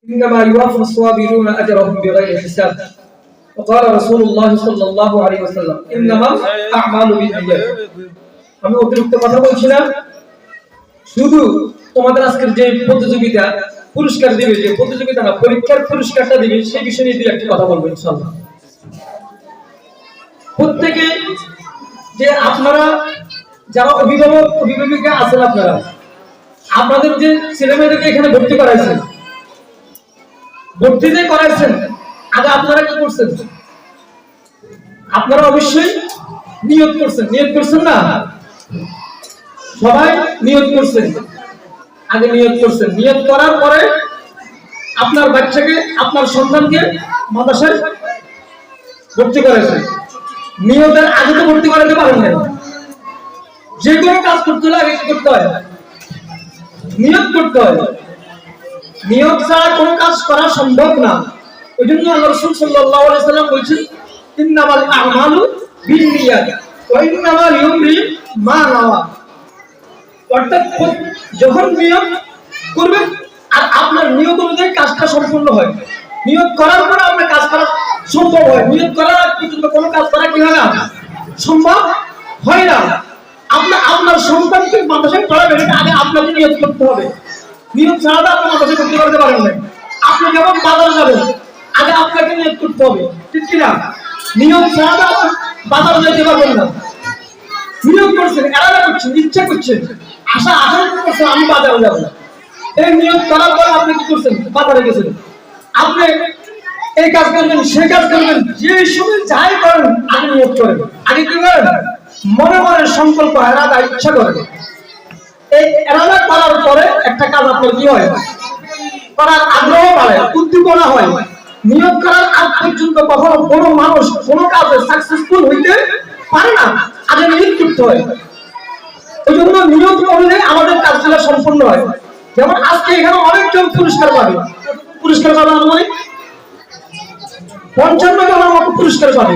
إنما يوفى الصابرون أجرهم بغير حساب وقال رسول الله صلى الله عليه وسلم إنما الأعمال بالنيات আমি অতিরিক্ত কথা বলছি না শুধু তোমাদের আজকের যে প্রতিযোগিতা পুরস্কার দিবে যে প্রতিযোগিতা না পরীক্ষার পুরস্কারটা দিবে সেই বিষয়ে নিয়ে একটু কথা বলবো ইনশাআল্লাহ প্রত্যেককে যে আপনারা যারা অভিভাবিকা আছেন আপনাদের যে ছেলেমেয়েদেরকে এখানে ভর্তি করাইছেন ভর্তি যে করাইছেন আগে আপনারা কি করছেন আপনারা অবশ্যই নিয়ত করছেন না সবাই নিয়ত করছেন আগে নিয়ত করার পরে আপনার বাচ্চাকে আপনার সন্তানকে মাদ্রাসায় ভর্তি করাইছেন নিয়তের আগে তো ভর্তি করাতে পারেন না যে কোনো কাজ করতে হলে আগে কি করতে হয় নিয়ত করতে হয় নিয়ত ছাড়া কোনো কাজ করা সম্ভব না ওইজন্য আল্লাহ রাসূল সাল্লাল্লাহু আলাইহি ওয়াসাল্লাম বলেছেন ইন্নামাল আমালু বিন্নিয়াত ওয়া ইন্নামা লিউমরি মা নাওয়া অর্থাৎ যখন নিয়ত করবেন আর আপনার নিয়ত অনুযায়ী কাজটা সম্পূর্ণ হয় নিয়ত করার পরে আপনার কাজ করা সম্ভব হয় নিয়ত করার আগে পর্যন্ত কোনো কাজ করা কি হয় না সম্ভব হয় না আপনার সন্তানকে মাদ্রাসায় পড়াবেন আগে আপনাকে নিয়ত করতে হবে নিয়ত ছাড়া আপনি মাদ্রাসায় ভর্তি করতে পারেন না আপনি যখন বাজারে যাবেন আগে আপনাকে নিয়ত করতে হবে ঠিক কি না নিয়ত ছাড়া বাজারে যেতে পারবেন না নিয়ত করছেন এরাদা করছেন ইচ্ছা করছেন আশা করছেন আমি বাজারে যাব এই নিয়ত করার পর আপনি কি করছেন বাজারে গেছেন আপনি এই কাজ করবেন সেই কাজ করবেন যে সময় যাই করেন আগে নিয়ত করেন আগে কি করেন মনে মনে সংকল্প এরাদা ইচ্ছা করেন এই এরাদা করার পরে একটা কাজ আপনার কি হয় করার আগ্রহ বাড়ে উদ্দীপনা হয় নিয়ত করার আগ পর্যন্ত কখনো কোনো মানুষ কোনো কাজে সাকসেসফুল হইতে পারে না আগে নিয়ত করতে হয় এই জন্য নিয়ত অনুযায়ী আমাদের কাজগুলো সম্পূর্ণ হয় যেমন আজকে এখানে অনেকজন পুরস্কার পাবে মানে 55 জনের মতো পুরস্কার পাবে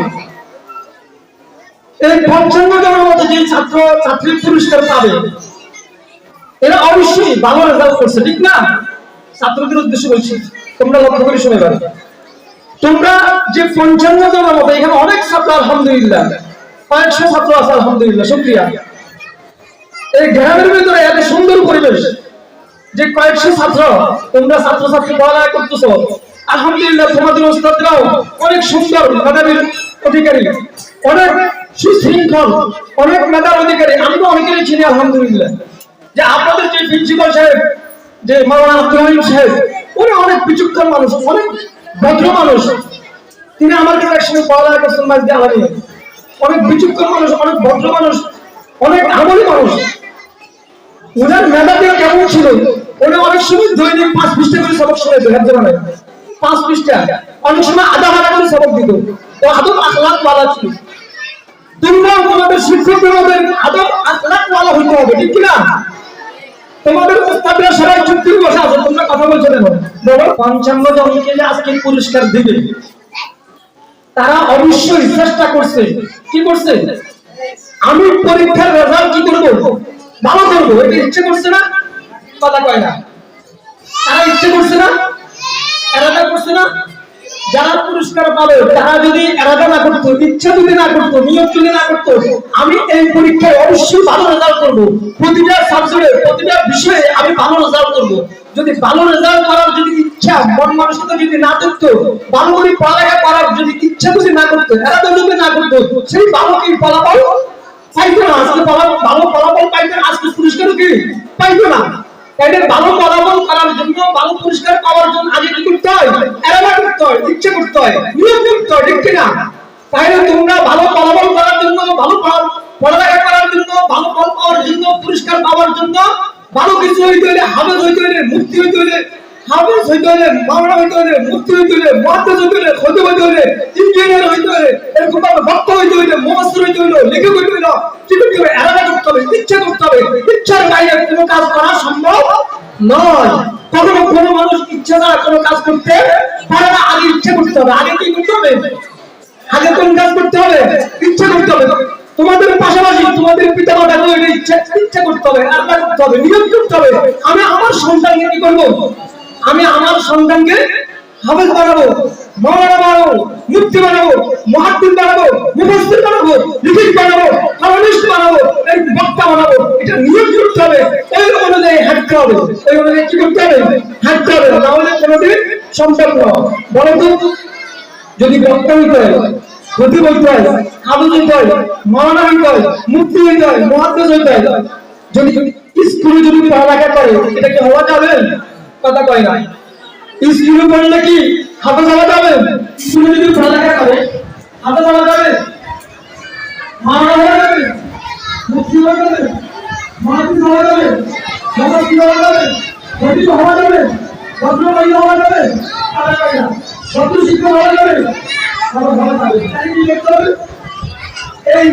এই 55 জনের মতো যে ছাত্র ছাত্রী পুরস্কার পাবে এরা অবশ্যই ভালো রেজাল্ট করছে ঠিক না ছাত্রদের উদ্দেশ্যে বলছি তোমরা লক্ষ্য করে শুনে যাবে তোমরা যে 55 জনের মতো এখানে অনেক ছাত্র আলহামদুলিল্লাহ 500 ছাত্র আছে আলহামদুলিল্লাহ শুকরিয়া এই গ্রামের ভিতরে এত সুন্দর পরিবেশ যে কয়েকশো ছাত্র তোমরা ছাত্রছাত্রী পড়ালেখা করতেছো আলহামদুলিল্লাহ তোমাদের ওস্তাদরাও অনেক সুন্দর মেধাবীর অধিকারী অনেক সুশৃঙ্খল অনেক মেধার অধিকারী আমি তো অনেকেরই চিনি আলহামদুলিল্লাহ যে আপনাদের যে প্রিন্সিপাল সাহেব যে মাওলানা আব্দুল হালিম সাহেব উনি অনেক বিচক্ষণ মানুষ অনেক ভদ্র মানুষ তিনি আমার কাছে একসঙ্গে পড়ালেখা করছেন মাঝে আলাদা অনেক বিচক্ষণ মানুষ অনেক ভদ্র মানুষ অনেক আমলি মানুষ ওনার মেধাবী কেমন ছিল উনি অনেক সময় দৈনিক 5 পৃষ্ঠা করে সবক শোনাইতো হেফজ মানে 5 পৃষ্ঠা অনেক সময় আধা ঘন্টা করে সবক দিত ও আদব আখলাক ওয়ালা ছিল তোমরা তোমাদের শিক্ষকদের আদব আখলাক ওয়ালা হইতে হবে ঠিক কি না তোমাদের ওস্তাদরা সবাই চুপটি বসে আছে তোমরা কথা বলছো কেন বলো 55 জনকে যে আজকে পুরস্কার দিবে তারা অবশ্যই চেষ্টা করছে কি করছে আমি পরীক্ষার রেজাল্ট কি করব ভালো করব এটা ইচ্ছে করছে না কথা কয় না তারা ইচ্ছে করছে না এরাদা করছে না যারা পুরস্কার পাবে তারা যদি এরাদা না করতো ইচ্ছা যদি না করতো নিয়ত যদি না করতো আমি এই পরীক্ষায় অবশ্যই ভালো রেজাল্ট করব প্রতিটা সাবজেক্টে প্রতিটা বিষয়ে আমি ভালো রেজাল্ট করব যদি ভালো রেজাল্ট করার যদি ইচ্ছা মন মানসিকতা যদি না থাকতো ভালো করে পড়ালেখা করার যদি ইচ্ছা যদি না করতো এরাদা যদি না করতো সেই ভালো কি ফলাফল পাইতো না আজকে ভালো ফলাফল পাইতো আজকে পুরস্কার কি পাইতো না তাই ভালো ফলাফল করার জন্য ভালো পুরস্কার পাওয়ার জন্য আগে কি করতে হয় এরাদা করতে হয় ইচ্ছা করতে হয় নিয়ত করতে হয় ঠিক না তাহলে তোমরা ভালো ফলাফল করার জন্য ভালো পড়ালেখা করার জন্য ভালো ফল পাওয়ার জন্য পুরস্কার পাওয়ার জন্য ভালো কিছু হইতে হলে হাফেজ হইতে হলে মুফতি হইতে হলে হাফেজ হইতে হলে মাওলানা হইতে হলে মুফতি হইতে হলে মুহাদ্দিস হইতে হলে খতিব হইতে হলে ইঞ্জিনিয়ার হইতে হলে এরকম বক্তা হইতে হলে মুফাসসির হইতে হলে লেখক হইতে হলে কি করতে হবে এরাদা করতে হবে ইচ্ছা করতে হবে ইচ্ছার বাইরে কোনো কাজ করা সম্ভব নয় কোনো মানুষ ইচ্ছা ছাড়া কোনো কাজ করতে পারে না আগে ইচ্ছা করতে হবে আগে কি করতে হবে আগে কোন কাজ করতে হবে ইচ্ছা করতে হবে তোমাদের পাশাপাশি তোমাদের পিতামাতাকে ইচ্ছা করতে হবে আর করতে হবে নিয়ত করতে হবে আমি আমার সন্তানকে কি করব আমি আমার সন্তানকে হাফেজ বানাবো, মাওলানা বানাবো, মুফতি বানাবো, মুহাদ্দিস বানাবো, মুফাসসির বানাবো, লিখিত বানাবো, কলামিস্ট বানাবো, এই বক্তা বানাবো, এটা নিয়ম করতে হবে। ওই অনুযায়ী হাঁটতে হবে, ওই অনুযায়ী কি করতে হবে? হাঁটতে হবে, না হলে কোনোদিন সম্ভব নয়। বলো তো, যদি বক্তা হইতে হয়, খতিব হইতে হয়, হাফেজ হইতে হয়, মাওলানা হইতে হয়, মুফতি হইতে হয়, মুহাদ্দিস হইতে হয়, যদি স্কুলে যদি পড়ালেখা করে, এটা কি হওয়া যাবে? কথা কয় না। স্কুলে পড়লে কি হাফেজ হওয়া যাবে? স্কুলে যদি পড়ালেখা করে হাফেজ হওয়া যাবে, মাওলানা হওয়া যাবে, মুফতি হওয়া যাবে, মুহাদ্দিস হওয়া যাবে, মুফাসসির হওয়া যাবে, খতিব হওয়া যাবে, ভদ্রবাড়ি হওয়া যাবে, কথা কয় না। ভদ্র শিক্ষক হওয়া যাবে, হওয়া যাবে। তাই কি করতে হবে? এই